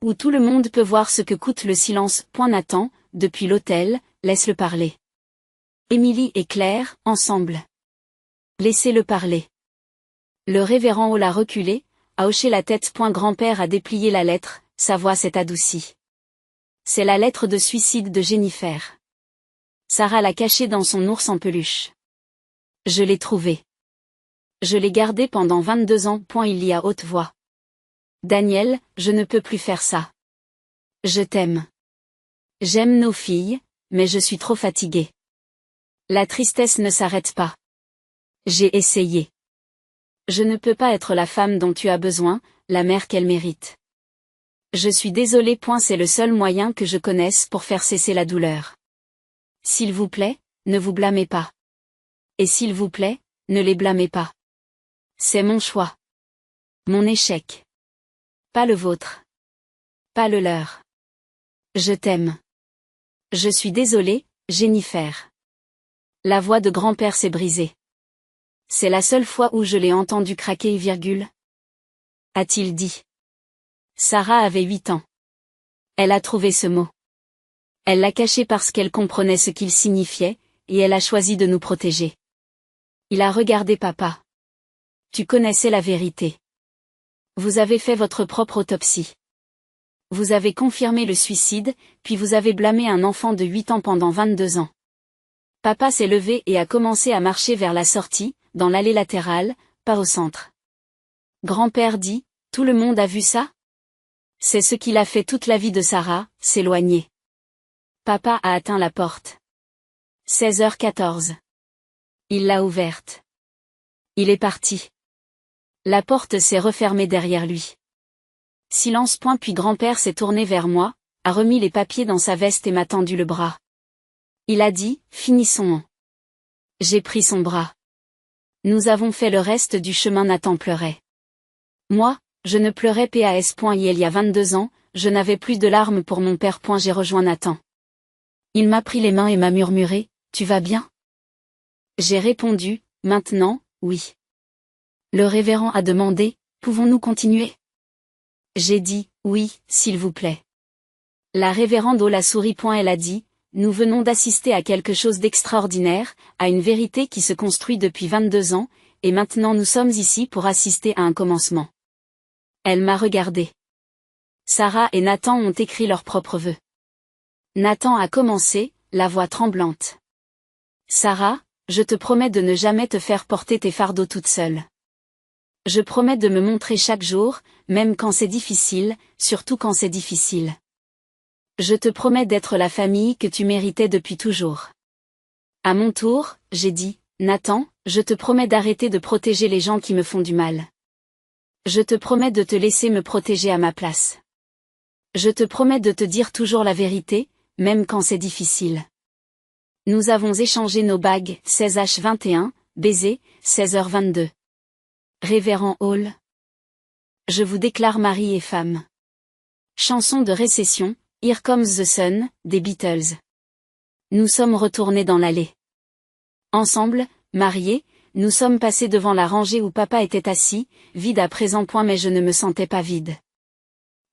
Où tout le monde peut voir ce que coûte le silence. Nathan, depuis l'hôtel, laisse-le parler. Émilie et Claire, ensemble. Laissez-le parler. Le révérend Hall a reculé, a hoché la tête. Grand-père a déplié la lettre, sa voix s'est adoucie. C'est la lettre de suicide de Jennifer. Sarah l'a cachée dans son ours en peluche. Je l'ai trouvée. Je l'ai gardée pendant 22 ans. Il lit à haute voix. Daniel, je ne peux plus faire ça. Je t'aime. J'aime nos filles, mais je suis trop fatiguée. La tristesse ne s'arrête pas. J'ai essayé. Je ne peux pas être la femme dont tu as besoin, la mère qu'elle mérite. Je suis désolé. C'est le seul moyen que je connaisse pour faire cesser la douleur. S'il vous plaît, ne vous blâmez pas. Et s'il vous plaît, ne les blâmez pas. C'est mon choix. Mon échec. Pas le vôtre. Pas le leur. Je t'aime. Je suis désolé, Jennifer. La voix de grand-père s'est brisée. C'est la seule fois où je l'ai entendu craquer, a-t-il dit. Sarah avait 8 ans. Elle a trouvé ce mot. Elle l'a caché parce qu'elle comprenait ce qu'il signifiait, et elle a choisi de nous protéger. Il a regardé papa. Tu connaissais la vérité. Vous avez fait votre propre autopsie. Vous avez confirmé le suicide, puis vous avez blâmé un enfant de 8 ans pendant 22 ans. Papa s'est levé et a commencé à marcher vers la sortie, dans l'allée latérale, pas au centre. Grand-père dit, tout le monde a vu ça? C'est ce qu'il a fait toute la vie de Sarah, s'éloigner. Papa a atteint la porte. 16h14. Il l'a ouverte. Il est parti. La porte s'est refermée derrière lui. Silence. Puis grand-père s'est tourné vers moi, a remis les papiers dans sa veste et m'a tendu le bras. Il a dit, finissons. J'ai pris son bras. Nous avons fait le reste du chemin. Nathan pleurait. Moi, je ne pleurais pas. Il y a 22 ans, je n'avais plus de larmes pour mon père. J'ai rejoint Nathan. Il m'a pris les mains et m'a murmuré, tu vas bien? J'ai répondu, maintenant, oui. Le révérend a demandé, pouvons-nous continuer? J'ai dit, oui, s'il vous plaît. La révérende la souris. Elle a dit, nous venons d'assister à quelque chose d'extraordinaire, à une vérité qui se construit depuis 22 ans, et maintenant nous sommes ici pour assister à un commencement. Elle m'a regardé. Sarah et Nathan ont écrit leurs propres vœux. Nathan a commencé, la voix tremblante. Sarah, je te promets de ne jamais te faire porter tes fardeaux toute seule. Je promets de me montrer chaque jour, même quand c'est difficile, surtout quand c'est difficile. Je te promets d'être la famille que tu méritais depuis toujours. À mon tour, j'ai dit, Nathan, je te promets d'arrêter de protéger les gens qui me font du mal. Je te promets de te laisser me protéger à ma place. Je te promets de te dire toujours la vérité, même quand c'est difficile. Nous avons échangé nos bagues, 16h21, baiser, 16h22. Révérend Hall. Je vous déclare mari et femme. Chanson de récession, Here Comes the Sun, des Beatles. Nous sommes retournés dans l'allée. Ensemble, mariés, nous sommes passés devant la rangée où papa était assis, vide à présent. Mais je ne me sentais pas vide.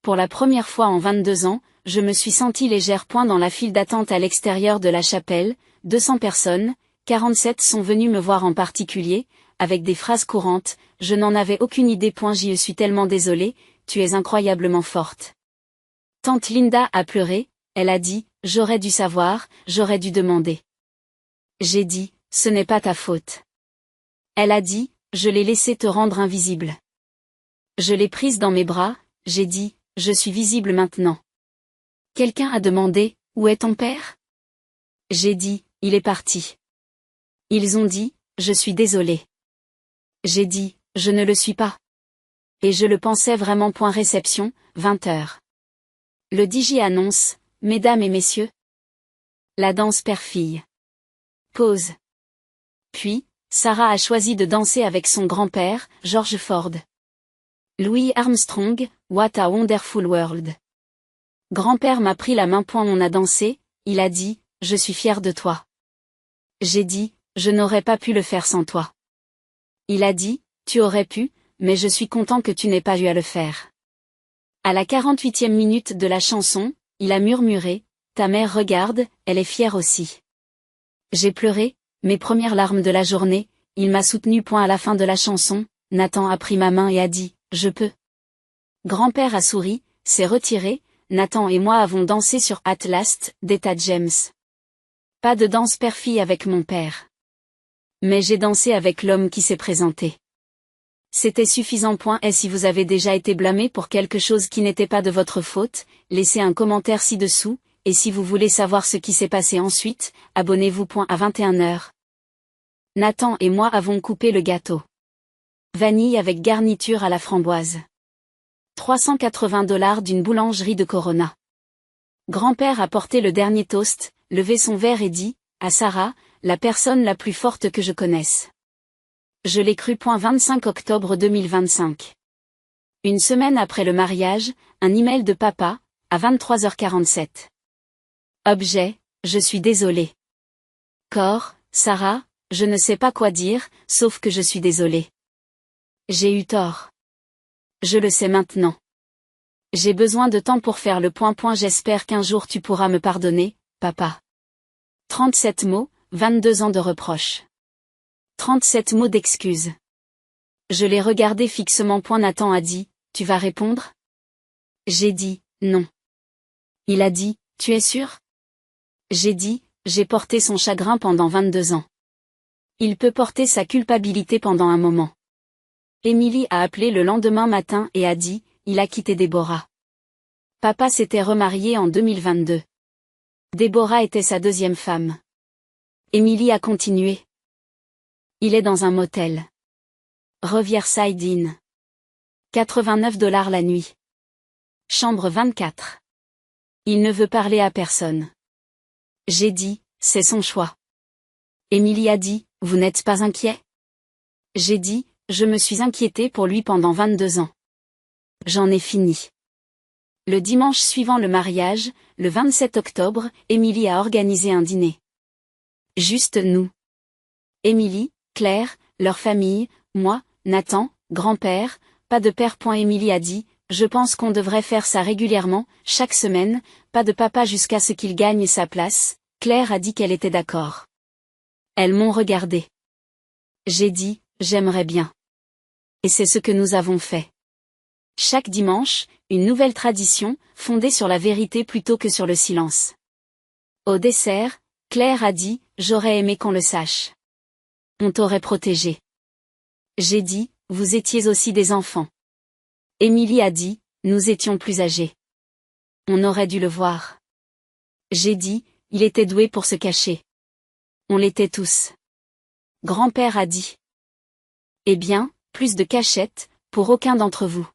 Pour la première fois en 22 ans, je me suis sentie légère. Dans la file d'attente à l'extérieur de la chapelle, 200 personnes, 47 sont venues me voir en particulier, avec des phrases courantes, je n'en avais aucune idée. Je suis tellement désolée, tu es incroyablement forte. Tante Linda a pleuré, elle a dit, j'aurais dû savoir, j'aurais dû demander. J'ai dit, ce n'est pas ta faute. Elle a dit, je l'ai laissé te rendre invisible. Je l'ai prise dans mes bras, j'ai dit, je suis visible maintenant. Quelqu'un a demandé, où est ton père? J'ai dit, il est parti. Ils ont dit, je suis désolée. J'ai dit, je ne le suis pas. Et je le pensais vraiment. Réception, 20h. Le DJ annonce, mesdames et messieurs. La danse père-fille. Pause. Puis, Sarah a choisi de danser avec son grand-père, George Ford. Louis Armstrong, What a Wonderful World. Grand-père m'a pris la main. On a dansé, il a dit, je suis fier de toi. J'ai dit, je n'aurais pas pu le faire sans toi. Il a dit, tu aurais pu, mais je suis content que tu n'aies pas eu à le faire. À la 48e minute de la chanson, il a murmuré, ta mère regarde, elle est fière aussi. J'ai pleuré, mes premières larmes de la journée, il m'a soutenu. À la fin de la chanson, Nathan a pris ma main et a dit, je peux. Grand-père a souri, s'est retiré, Nathan et moi avons dansé sur At Last, d'Etta James. Pas de danse père-fille avec mon père. Mais j'ai dansé avec l'homme qui s'est présenté. C'était suffisant. Et si vous avez déjà été blâmé pour quelque chose qui n'était pas de votre faute, laissez un commentaire ci-dessous, et si vous voulez savoir ce qui s'est passé ensuite, abonnez-vous. À 21h. Nathan et moi avons coupé le gâteau. Vanille avec garniture à la framboise. $380 d'une boulangerie de Corona. Grand-père a porté le dernier toast, levé son verre et dit, à Sarah, la personne la plus forte que je connaisse. Je l'ai cru. 25 octobre 2025. Une semaine après le mariage, un email de papa, à 23h47. Objet, je suis désolé. Corps, Sarah, je ne sais pas quoi dire, sauf que je suis désolé. J'ai eu tort. Je le sais maintenant. J'ai besoin de temps pour faire le point. J'espère qu'un jour tu pourras me pardonner, papa. 37 mots, 22 ans de reproches. 37 mots d'excuses. Je l'ai regardé fixement. Nathan a dit, tu vas répondre? J'ai dit, non. Il a dit, tu es sûr? J'ai dit, j'ai porté son chagrin pendant 22 ans. Il peut porter sa culpabilité pendant un moment. Émilie a appelé le lendemain matin et a dit, il a quitté Déborah. Papa s'était remarié en 2022. Déborah était sa deuxième femme. Émilie a continué. Il est dans un motel. Riverside Inn. $89 la nuit. Chambre 24. Il ne veut parler à personne. J'ai dit, c'est son choix. Émilie a dit, vous n'êtes pas inquiet? J'ai dit, je me suis inquiétée pour lui pendant 22 ans. J'en ai fini. Le dimanche suivant le mariage, le 27 octobre, Émilie a organisé un dîner. Juste nous. Émilie, Claire, leur famille, moi, Nathan, grand-père, pas de père. Émilie a dit, je pense qu'on devrait faire ça régulièrement, chaque semaine, pas de papa jusqu'à ce qu'il gagne sa place. Claire a dit qu'elle était d'accord. Elles m'ont regardé. J'ai dit, j'aimerais bien. Et c'est ce que nous avons fait. Chaque dimanche, une nouvelle tradition, fondée sur la vérité plutôt que sur le silence. Au dessert, Claire a dit, j'aurais aimé qu'on le sache. On t'aurait protégé. J'ai dit, vous étiez aussi des enfants. Émilie a dit, nous étions plus âgés. On aurait dû le voir. J'ai dit, il était doué pour se cacher. On l'était tous. Grand-père a dit. Eh bien, plus de cachette, pour aucun d'entre vous.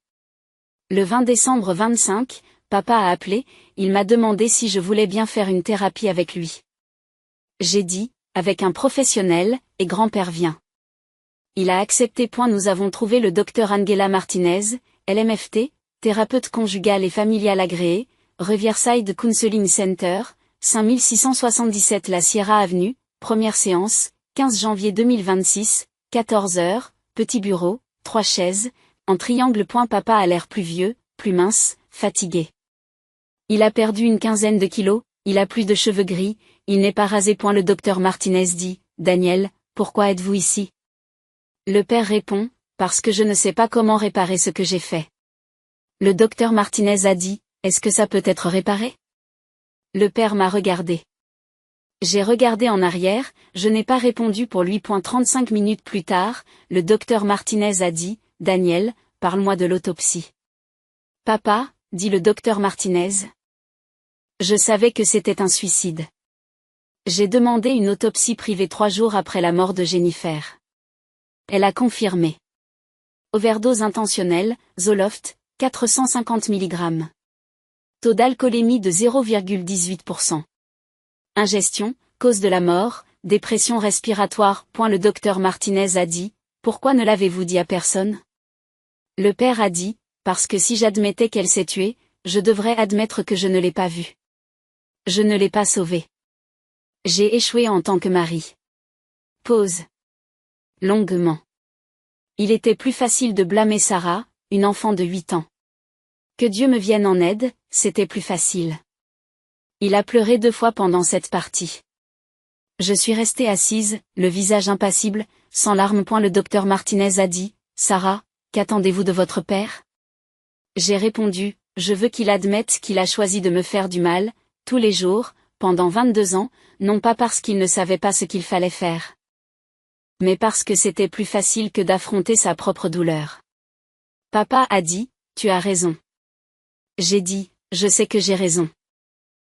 Le 20 décembre 25, papa a appelé, il m'a demandé si je voulais bien faire une thérapie avec lui. J'ai dit, avec un professionnel, et grand-père vient. Il a accepté. Nous avons trouvé le docteur Angela Martinez, LMFT, thérapeute conjugale et familiale agréée, Riverside Counseling Center, 5677 La Sierra Avenue, première séance, 15 janvier 2026, 14h, petit bureau, 3 chaises, en triangle. Papa a l'air plus vieux, plus mince, fatigué. Il a perdu une quinzaine de kilos, il a plus de cheveux gris, il n'est pas rasé. Le docteur Martinez dit, Daniel, pourquoi êtes-vous ici? Le père répond, parce que je ne sais pas comment réparer ce que j'ai fait. Le docteur Martinez a dit, est-ce que ça peut être réparé? Le père m'a regardé. J'ai regardé en arrière, je n'ai pas répondu pour lui. 35 minutes plus tard, le docteur Martinez a dit, Daniel, parle-moi de l'autopsie. Papa, dit le docteur Martinez. Je savais que c'était un suicide. J'ai demandé une autopsie privée 3 jours après la mort de Jennifer. Elle a confirmé. Overdose intentionnelle, Zoloft, 450 mg. Taux d'alcoolémie de 0,18%. Ingestion, cause de la mort, dépression respiratoire. Le docteur Martinez a dit, pourquoi ne l'avez-vous dit à personne? Le père a dit, parce que si j'admettais qu'elle s'est tuée, je devrais admettre que je ne l'ai pas vue. Je ne l'ai pas sauvée. J'ai échoué en tant que mari. Pause. Longuement. Il était plus facile de blâmer Sarah, une enfant de 8 ans. Que Dieu me vienne en aide, c'était plus facile. Il a pleuré 2 fois pendant cette partie. Je suis restée assise, le visage impassible, sans larmes. Le docteur Martinez a dit, Sarah, qu'attendez-vous de votre père? J'ai répondu, je veux qu'il admette qu'il a choisi de me faire du mal, tous les jours, pendant 22 ans, non pas parce qu'il ne savait pas ce qu'il fallait faire, mais parce que c'était plus facile que d'affronter sa propre douleur. Papa a dit, tu as raison. J'ai dit, je sais que j'ai raison.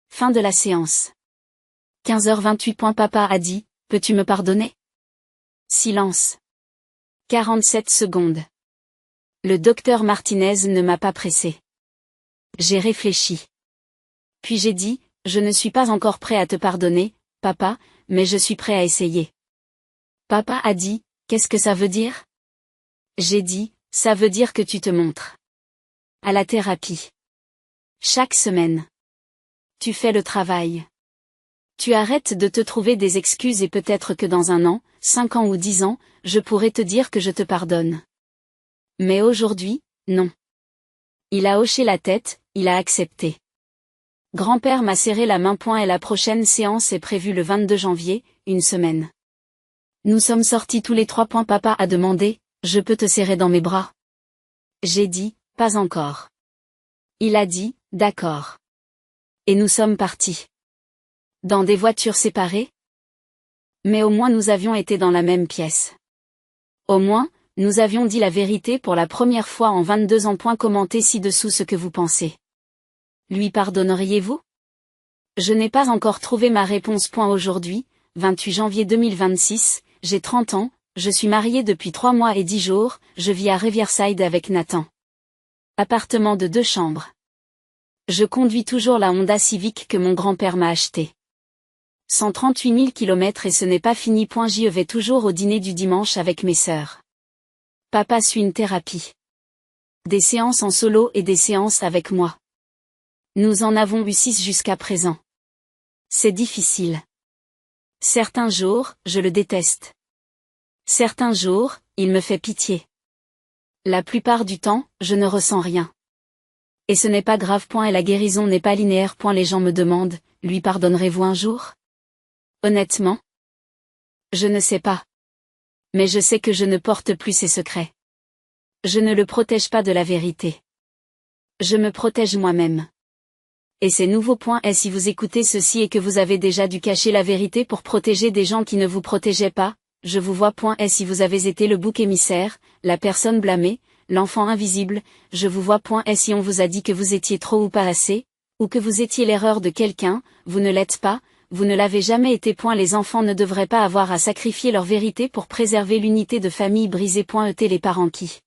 Fin de la séance. 15h28. Papa a dit, peux-tu me pardonner? Silence. 47 secondes. Le docteur Martinez ne m'a pas pressé. J'ai réfléchi. Puis j'ai dit, je ne suis pas encore prêt à te pardonner, papa, mais je suis prêt à essayer. Papa a dit, qu'est-ce que ça veut dire? J'ai dit, ça veut dire que tu te montres à la thérapie. Chaque semaine. Tu fais le travail. Tu arrêtes de te trouver des excuses et peut-être que dans 1 an, 5 ans ou 10 ans, je pourrai te dire que je te pardonne. Mais aujourd'hui, non. Il a hoché la tête, il a accepté. Grand-père m'a serré la main. Et la prochaine séance est prévue le 22 janvier, une semaine. Nous sommes sortis tous les 3. Papa a demandé, je peux te serrer dans mes bras? J'ai dit, pas encore. Il a dit, d'accord. Et nous sommes partis. Dans des voitures séparées? Mais au moins nous avions été dans la même pièce. Au moins, nous avions dit la vérité pour la première fois en 22 ans. Commentez ci-dessous ce que vous pensez. Lui pardonneriez-vous? Je n'ai pas encore trouvé ma réponse. Aujourd'hui, 28 janvier 2026, j'ai 30 ans, je suis mariée depuis 3 mois et 10 jours, je vis à Riverside avec Nathan. Appartement de 2 chambres. Je conduis toujours la Honda Civic que mon grand-père m'a achetée. 138 000 km et ce n'est pas fini. J'y vais toujours au dîner du dimanche avec mes sœurs. Papa suit une thérapie. Des séances en solo et des séances avec moi. Nous en avons eu 6 jusqu'à présent. C'est difficile. Certains jours, je le déteste. Certains jours, il me fait pitié. La plupart du temps, je ne ressens rien. Et ce n'est pas grave. Et la guérison n'est pas linéaire. Les gens me demandent, lui pardonnerez-vous un jour? Honnêtement? Je ne sais pas. Mais je sais que je ne porte plus ses secrets. Je ne le protège pas de la vérité. Je me protège moi-même. Et c'est nouveau. Et si vous écoutez ceci et que vous avez déjà dû cacher la vérité pour protéger des gens qui ne vous protégeaient pas, je vous vois. Et si vous avez été le bouc émissaire, la personne blâmée, l'enfant invisible, je vous vois. Et si on vous a dit que vous étiez trop ou pas assez, ou que vous étiez l'erreur de quelqu'un, vous ne l'êtes pas, vous ne l'avez jamais été. Les enfants ne devraient pas avoir à sacrifier leur vérité pour préserver l'unité de famille brisée. Les parents qui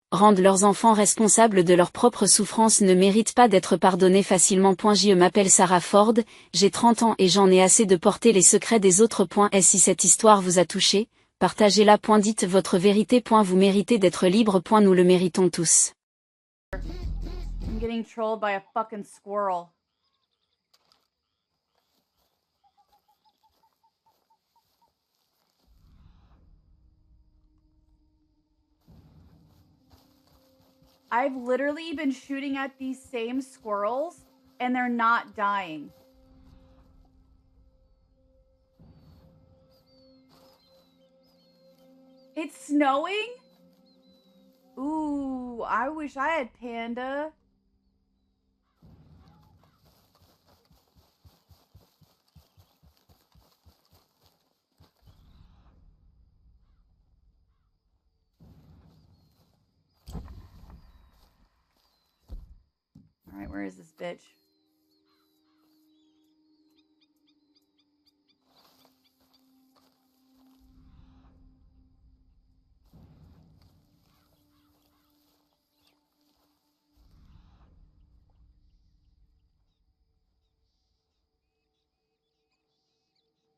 rendent leurs enfants responsables de leur propre souffrance ne méritent pas d'être pardonnés facilement. Je m'appelle Sarah Ford, j'ai 30 ans et j'en ai assez de porter les secrets des autres. Et si cette histoire vous a touché, partagez-la. Dites votre vérité. Vous méritez d'être libre. Nous le méritons tous. I'm getting trolled by a fucking squirrel. I've literally been shooting at these same squirrels and they're not dying. It's snowing? Ooh, I wish I had Panda. All right, where is this bitch?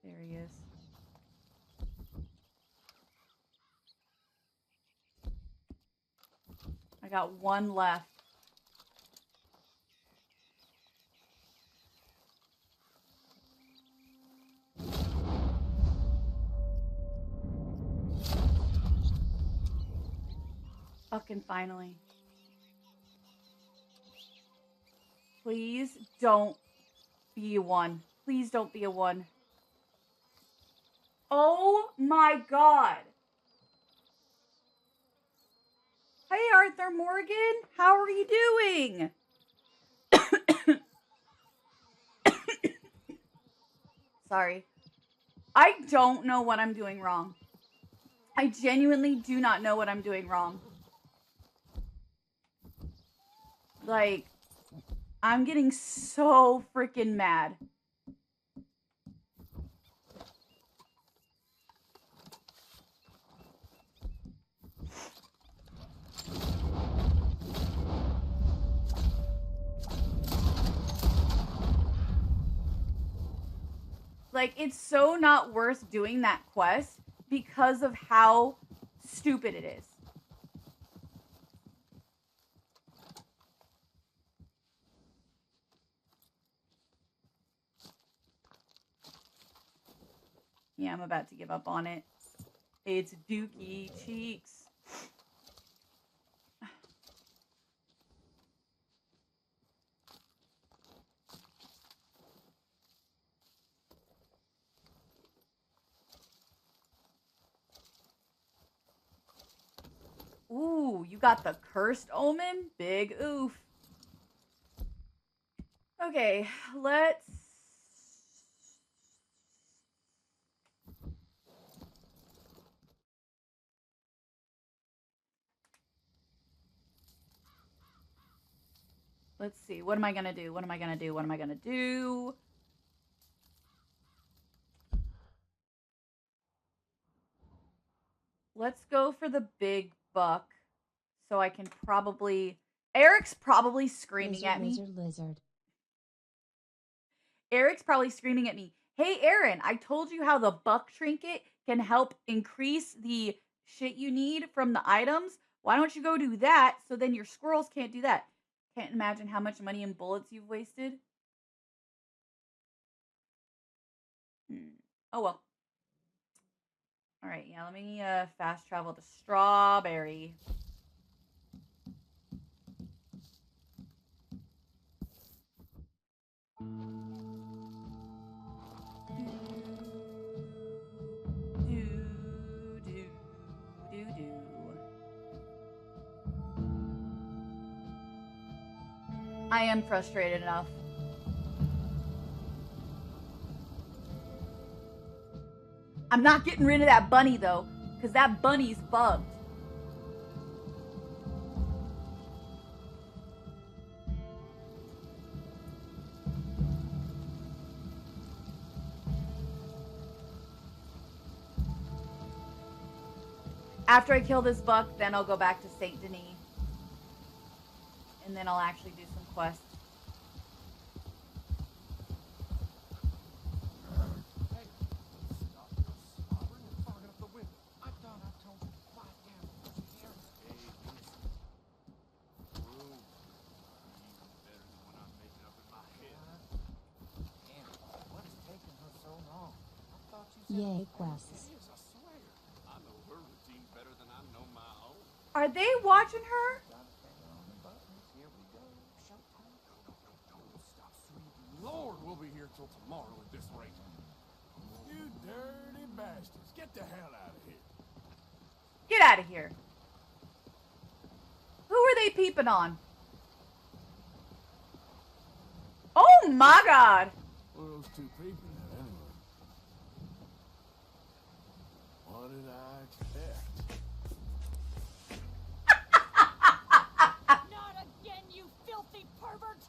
There he is. I got one left. Fucking finally. Please don't be a one. Please don't be a one. Oh my god. Hey, Arthur Morgan. How are you doing? Sorry. I don't know what I'm doing wrong. I genuinely do not know what I'm doing wrong. Like, I'm getting so freaking mad. Like, it's so not worth doing that quest because of how stupid it is. Yeah, I'm about to give up on it. It's Dookie Cheeks. Ooh, you got the Cursed Omen? Big oof. Okay, let's... Let's see. What am I gonna do? What am I gonna do? What am I gonna do? Let's go for the big buck. So I can probably... Eric's probably screaming at me. Lizard. Eric's probably screaming at me. Hey, Aaron, I told you how the buck trinket can help increase the shit you need from the items. Why don't you go do that so then your squirrels can't do that? Can't imagine how much money and bullets you've wasted. Oh, well. All right, yeah, let me fast travel to Strawberry. I am frustrated enough. I'm not getting rid of that bunny, though, because that bunny's bugged. After I kill this buck, then I'll go back to Saint Denis. And then I'll actually do some quests. Yay, quests. Are they watching her? Lord, we'll be here till tomorrow at this rate. You dirty bastards. Get the hell out of here. Get out of here. Who are they peeping on? Oh my god. What are those two peeping at anyway? What did I expect? Not again, you filthy pervert!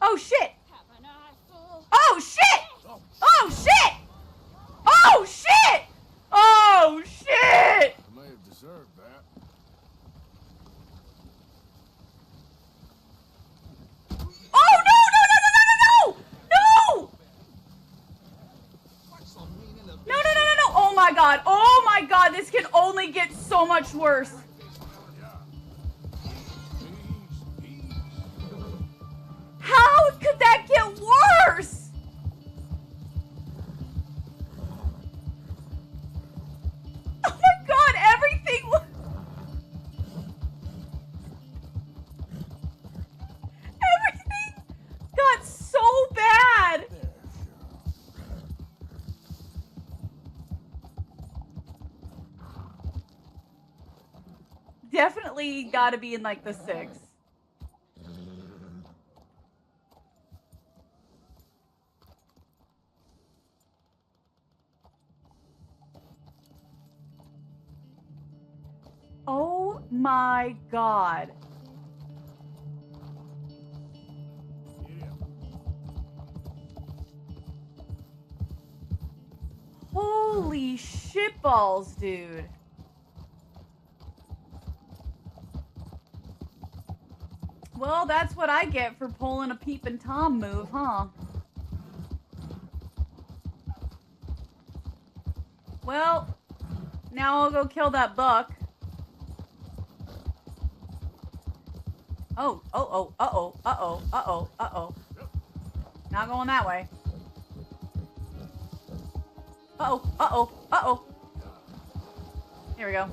Oh shit. Have an eyeful. Oh shit. Oh shit. Oh shit. Oh shit. I may have deserved that. Oh no no no no no no no no no no no no. Oh my god. Oh my god. This can only get so much worse. How could that get worse? Oh my god, everything everything got so bad. Definitely gotta be in like the 6. Oh my god. Yeah. Holy shitballs, dude. Well, that's what I get for pulling a Peepin' Tom move, huh? Well, now I'll go kill that buck. Oh, uh-oh. Not going that way. Uh-oh. Here we go.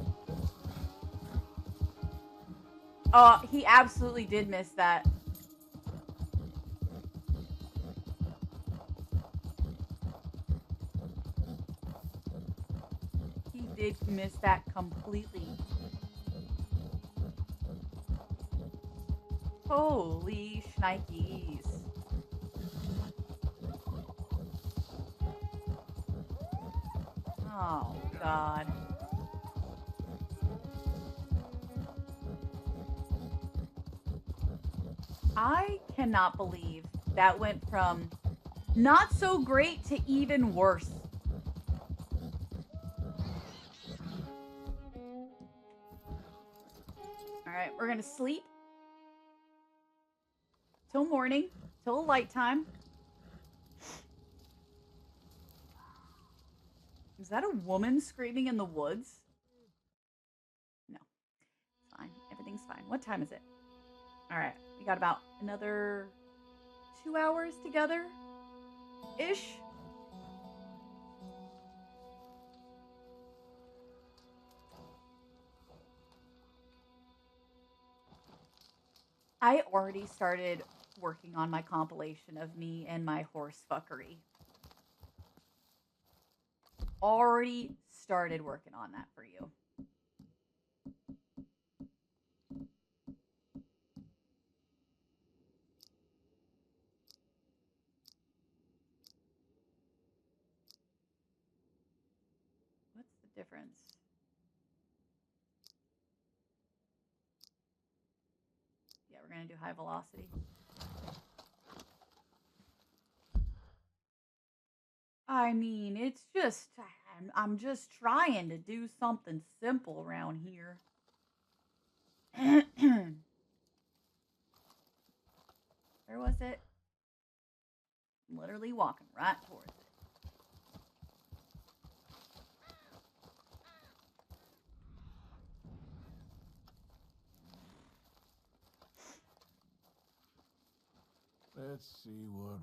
Oh, he absolutely did miss that. He did miss that completely. Holy shnikes. Oh, God. I cannot believe that went from not so great to even worse. All right, we're going to sleep till morning, till light time. Is that a woman screaming in the woods? No. It's fine. Everything's fine. What time is it? All right. We got about another 2 hours together-ish. I already started working on my compilation of me and my horse fuckery. Already started working on that for you. What's the difference? Yeah, we're going to do high velocity. I mean, it's just, I'm just trying to do something simple around here. Where was it? I'm literally walking right towards it. Let's see what we